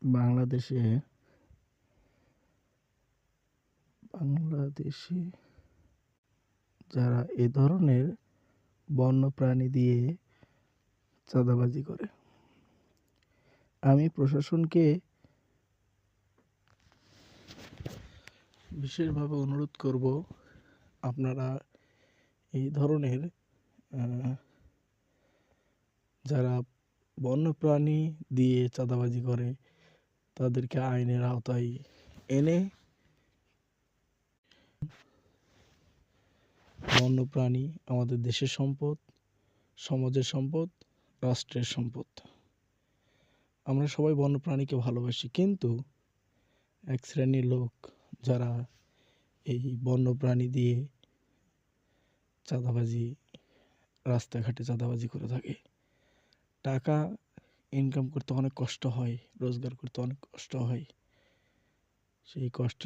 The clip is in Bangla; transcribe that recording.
বাংলাদেশে বাংলাদেশে যারা এ ধরনের বন্যপ্রাণী দিয়ে চাঁদাবাজি করে, আমি প্রশাসনকে বিশেষভাবে অনুরোধ করব, আপনারা এই ধরনের যারা বন্যপ্রাণী দিয়ে চাঁদাবাজি করে তাদেরকে আইনের আওতায় এনে বন্যপ্রাণী আমাদের দেশের সম্পদ, সমাজের সম্পদ, রাষ্ট্রের সম্পদ। আমরা সবাই বন্যপ্রাণীকে ভালোবাসি, কিন্তু এক শ্রেণীর লোক যারা এই বন্যপ্রাণী দিয়ে চাঁদাবাজি, রাস্তাঘাটে চাঁদাবাজি করে থাকে। টাকা ইনকাম করতে অনেক কষ্ট হয়, রোজগার করতে অনেক কষ্ট হয়। সেই কষ্টে